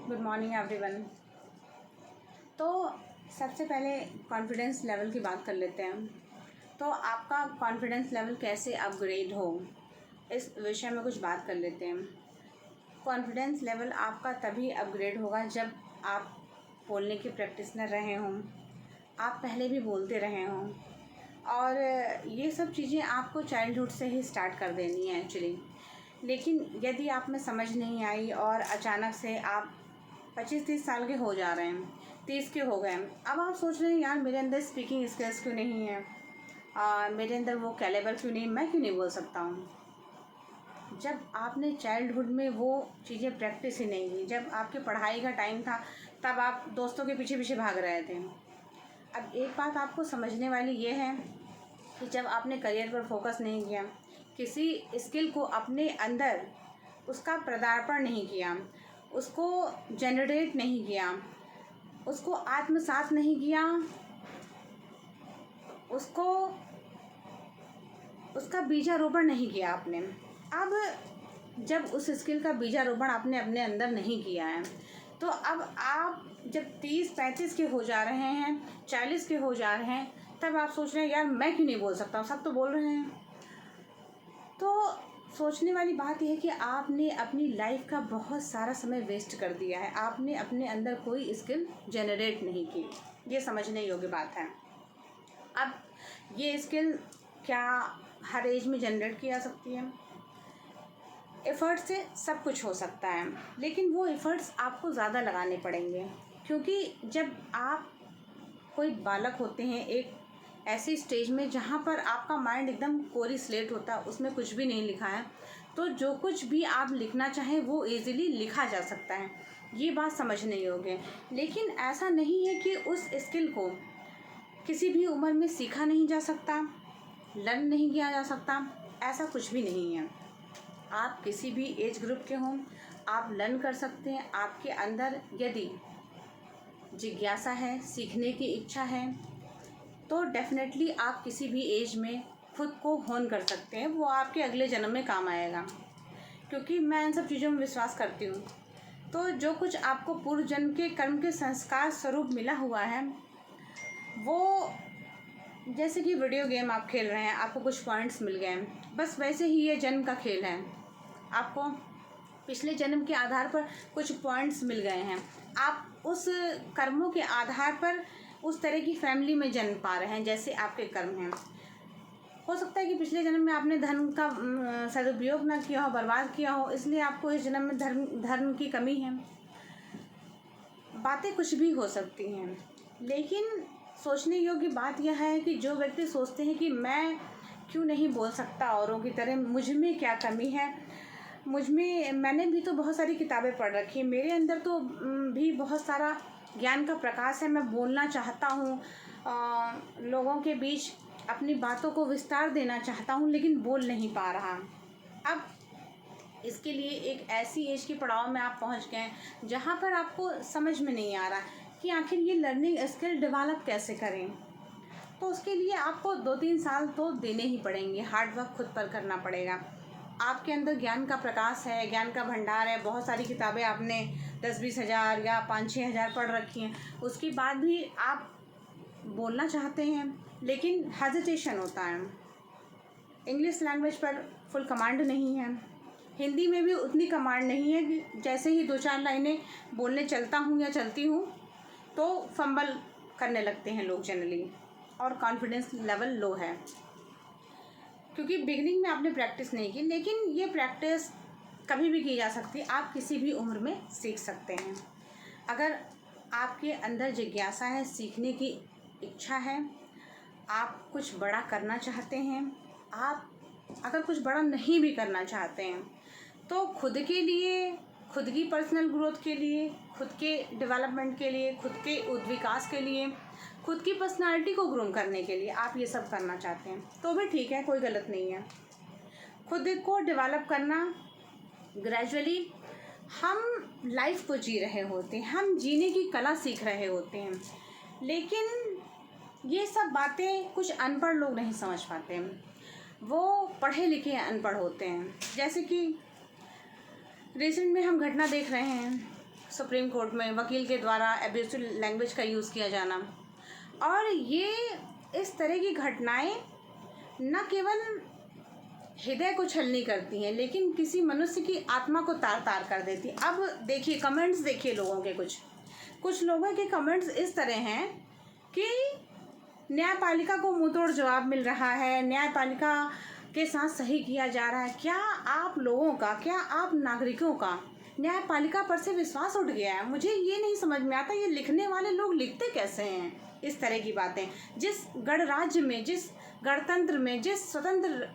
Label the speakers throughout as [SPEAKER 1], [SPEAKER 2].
[SPEAKER 1] Good morning everyone. तो सबसे पहले कॉन्फिडेंस लेवल की बात कर लेते हैं। तो आपका कॉन्फिडेंस लेवल कैसे अपग्रेड हो, इस विषय में कुछ बात कर लेते हैं। कॉन्फिडेंस लेवल आपका तभी अपग्रेड होगा जब आप बोलने की प्रैक्टिस में रहे हों, आप पहले भी बोलते रहे हों, और ये सब चीज़ें आपको चाइल्डहुड से ही स्टार्ट कर देनी है एक्चुअली। लेकिन यदि आप में समझ नहीं आई और अचानक से आप 25-30 साल के हो जा रहे हैं, 30 के हो गए, अब आप सोच रहे हैं यार मेरे अंदर स्पीकिंग स्किल्स क्यों नहीं है, मेरे अंदर वो कैलिबर क्यों नहीं, मैं क्यों नहीं बोल सकता हूँ। जब आपने चाइल्डहुड में वो चीज़ें प्रैक्टिस ही नहीं की, जब आपके पढ़ाई का टाइम था तब आप दोस्तों के पीछे पीछे भाग रहे थे। अब एक बात आपको समझने वाली ये है कि जब आपने करियर पर फोकस नहीं किया, किसी स्किल को अपने अंदर उसका पदार्पण नहीं किया, उसको जनरेट नहीं किया, उसको आत्मसात नहीं किया, उसको उसका बीजारोपण नहीं किया आपने। अब जब उस स्किल का बीजारोपण आपने अपने अंदर नहीं किया है, तो अब आप जब 30-35 के हो जा रहे हैं, 40 के हो जा रहे हैं, तब आप सोच रहे हैं यार मैं क्यों नहीं बोल सकता हूँ, सब तो बोल रहे हैं। तो सोचने वाली बात यह है कि आपने अपनी लाइफ का बहुत सारा समय वेस्ट कर दिया है, आपने अपने अंदर कोई स्किल जनरेट नहीं की। ये समझने योग्य बात है। अब ये स्किल क्या हर एज में जनरेट की जा सकती है? एफ़र्ट से सब कुछ हो सकता है, लेकिन वो एफ़र्ट्स आपको ज़्यादा लगाने पड़ेंगे, क्योंकि जब आप कोई बालक होते हैं एक ऐसी स्टेज में जहाँ पर आपका माइंड एकदम कोरी स्लेट होता है, उसमें कुछ भी नहीं लिखा है, तो जो कुछ भी आप लिखना चाहें वो इजीली लिखा जा सकता है। ये बात समझने योग्य है। लेकिन ऐसा नहीं है कि उस स्किल को किसी भी उम्र में सीखा नहीं जा सकता, लर्न नहीं किया जा सकता, ऐसा कुछ भी नहीं है। आप किसी भी एज ग्रुप के हों, आप लर्न कर सकते हैं। आपके अंदर यदि जिज्ञासा है, सीखने की इच्छा है, तो डेफिनेटली आप किसी भी एज में खुद को होन कर सकते हैं। वो आपके अगले जन्म में काम आएगा, क्योंकि मैं इन सब चीज़ों में विश्वास करती हूँ। तो जो कुछ आपको पूर्व जन्म के कर्म के संस्कार स्वरूप मिला हुआ है, वो जैसे कि वीडियो गेम आप खेल रहे हैं, आपको कुछ पॉइंट्स मिल गए, बस वैसे ही ये जन्म का खेल है। आपको पिछले जन्म के आधार पर कुछ पॉइंट्स मिल गए हैं, आप उस कर्मों के आधार पर उस तरह की फैमिली में जन्म पा रहे हैं जैसे आपके कर्म हैं। हो सकता है कि पिछले जन्म में आपने धर्म का सदुपयोग ना किया हो, बर्बाद किया हो, इसलिए आपको इस जन्म में धर्म की कमी है। बातें कुछ भी हो सकती हैं, लेकिन सोचने योग्य बात यह है कि जो व्यक्ति सोचते हैं कि मैं क्यों नहीं बोल सकता औरों की तरह, मुझ में क्या कमी है, मुझ में मैंने भी तो बहुत सारी किताबें पढ़ रखी हैं, मेरे अंदर तो भी बहुत सारा ज्ञान का प्रकाश है, मैं बोलना चाहता हूँ, लोगों के बीच अपनी बातों को विस्तार देना चाहता हूँ, लेकिन बोल नहीं पा रहा। अब इसके लिए एक ऐसी एज के पड़ाव में आप पहुँच गए जहाँ पर आपको समझ में नहीं आ रहा कि आखिर ये लर्निंग स्किल डेवलप कैसे करें। तो उसके लिए आपको 2-3 साल तो देने ही पड़ेंगे, हार्ड वर्क खुद पर करना पड़ेगा। आपके अंदर ज्ञान का प्रकाश है, ज्ञान का भंडार है, बहुत सारी किताबें आपने 10-20 हज़ार या 5-6 हज़ार पढ़ रखी हैं, उसके बाद भी आप बोलना चाहते हैं लेकिन हेजिटेशन होता है। इंग्लिश लैंग्वेज पर फुल कमांड नहीं है, हिंदी में भी उतनी कमांड नहीं है कि जैसे ही 2-4 लाइनें बोलने चलता हूँ या चलती हूँ तो फंबल करने लगते हैं लोग जनरली, और कॉन्फिडेंस लेवल लो है, क्योंकि बिगिनिंग में आपने प्रैक्टिस नहीं की। लेकिन ये प्रैक्टिस कभी भी की जा सकती है, आप किसी भी उम्र में सीख सकते हैं। अगर आपके अंदर जिज्ञासा है, सीखने की इच्छा है, आप कुछ बड़ा करना चाहते हैं, आप अगर कुछ बड़ा नहीं भी करना चाहते हैं, तो खुद के लिए, खुद की पर्सनल ग्रोथ के लिए, खुद के डेवलपमेंट के लिए, खुद के विकास के लिए, खुद की पर्सनालिटी को ग्रूम करने के लिए आप ये सब करना चाहते हैं, तो भी ठीक है, कोई गलत नहीं है। खुद को डेवलप करना ग्रेजुअली, हम लाइफ को जी रहे होते हैं, हम जीने की कला सीख रहे होते हैं, लेकिन ये सब बातें कुछ अनपढ़ लोग नहीं समझ पाते हैं, वो पढ़े लिखे अनपढ़ होते हैं। जैसे कि रिसेंट में हम घटना देख रहे हैं, सुप्रीम कोर्ट में वकील के द्वारा एब्यूसिव लैंग्वेज का यूज़ किया जाना, और ये इस तरह की घटनाएं न केवल हृदय को छलनी करती हैं लेकिन किसी मनुष्य की आत्मा को तार तार कर देती। अब देखिए कमेंट्स, देखिए लोगों के कुछ लोगों के कमेंट्स इस तरह हैं कि न्यायपालिका को मुंहतोड़ जवाब मिल रहा है, न्यायपालिका के साथ सही किया जा रहा है। क्या आप लोगों का, क्या आप नागरिकों का न्यायपालिका पर से विश्वास उठ गया है? मुझे ये नहीं समझ में आता, ये लिखने वाले लोग लिखते कैसे हैं इस तरह की बातें। जिस गणराज्य में, जिस गणतंत्र में, जिस स्वतंत्र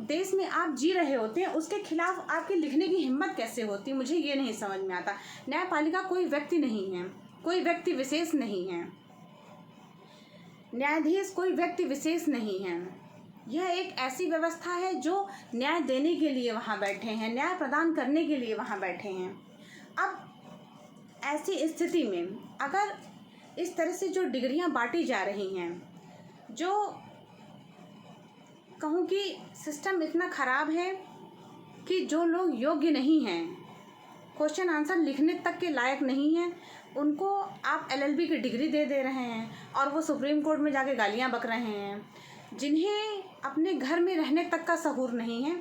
[SPEAKER 1] देश में आप जी रहे होते हैं, उसके खिलाफ आपके लिखने की हिम्मत कैसे होती है? मुझे ये नहीं समझ में आता। न्यायपालिका कोई व्यक्ति नहीं है, कोई व्यक्ति विशेष नहीं है, न्यायाधीश कोई व्यक्ति विशेष नहीं है। यह एक ऐसी व्यवस्था है जो न्याय देने के लिए वहाँ बैठे हैं, न्याय प्रदान करने के लिए वहाँ बैठे हैं। अब ऐसी स्थिति में अगर इस तरह से जो डिग्रियाँ बांटी जा रही हैं, जो कहूँ कि सिस्टम इतना ख़राब है कि जो लोग योग्य नहीं हैं, क्वेश्चन आंसर लिखने तक के लायक नहीं हैं, उनको आप LLB की डिग्री दे रहे हैं और वो सुप्रीम कोर्ट में जाके गालियाँ बक रहे हैं। जिन्हें अपने घर में रहने तक का सहूर नहीं है,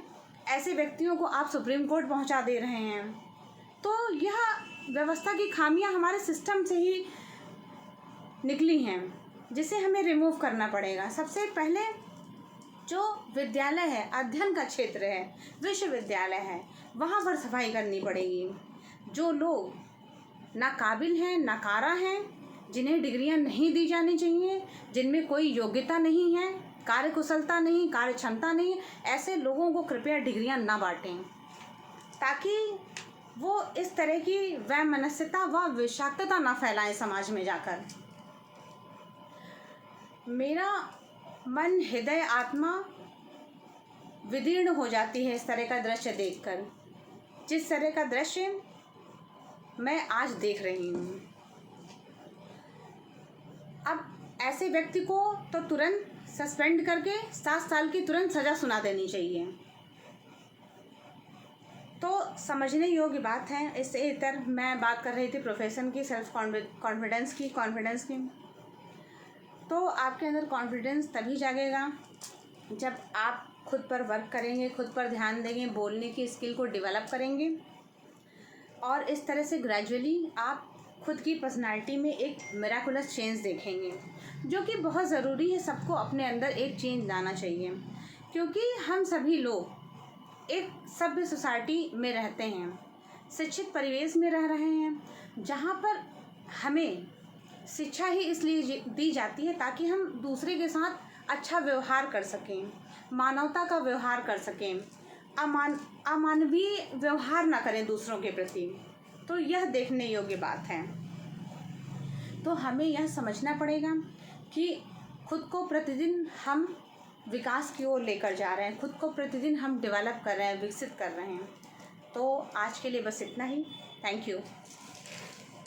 [SPEAKER 1] ऐसे व्यक्तियों को आप सुप्रीम कोर्ट पहुंचा दे रहे हैं। तो यह व्यवस्था की खामियां हमारे सिस्टम से ही निकली हैं, जिसे हमें रिमूव करना पड़ेगा। सबसे पहले जो विद्यालय है, अध्ययन का क्षेत्र है, विश्वविद्यालय है, वहाँ पर सफाई करनी पड़ेगी। जो लोग नाकाबिल हैं, नकारा हैं, जिन्हें डिग्रियां नहीं दी जानी चाहिए, जिनमें कोई योग्यता नहीं है, कार्यकुशलता नहीं, कार्य क्षमता नहीं, ऐसे लोगों को कृपया डिग्रियां ना बांटें, ताकि वो इस तरह की वैमनस्यता व विषाक्तता ना फैलाएं समाज में जाकर। मेरा मन, हृदय, आत्मा विदीर्ण हो जाती है इस तरह का दृश्य देखकर, जिस तरह का दृश्य मैं आज देख रही हूँ। अब ऐसे व्यक्ति को तो तुरंत सस्पेंड करके 7 साल की तुरंत सज़ा सुना देनी चाहिए। तो समझने योग्य बात है। इससे इतर मैं बात कर रही थी प्रोफेशन की, सेल्फ कॉन्फिडेंस की। तो आपके अंदर कॉन्फिडेंस तभी जागेगा जब आप खुद पर वर्क करेंगे, खुद पर ध्यान देंगे, बोलने की स्किल को डेवलप करेंगे, और इस तरह से ग्रेजुअली आप खुद की पर्सनालिटी में एक मिराकुलस चेंज देखेंगे, जो कि बहुत ज़रूरी है। सबको अपने अंदर एक चेंज लाना चाहिए, क्योंकि हम सभी लोग एक सभ्य सोसाइटी में रहते हैं, शिक्षित परिवेश में रह रहे हैं, जहाँ पर हमें शिक्षा ही इसलिए दी जाती है ताकि हम दूसरे के साथ अच्छा व्यवहार कर सकें, मानवता का व्यवहार कर सकें, अमानवीय व्यवहार ना करें दूसरों के प्रति। तो यह देखने योग्य बात है। तो हमें यह समझना पड़ेगा कि खुद को प्रतिदिन हम विकास की ओर लेकर जा रहे हैं, खुद को प्रतिदिन हम डेवलप कर रहे हैं, विकसित कर रहे हैं। तो आज के लिए बस इतना ही। Thank you.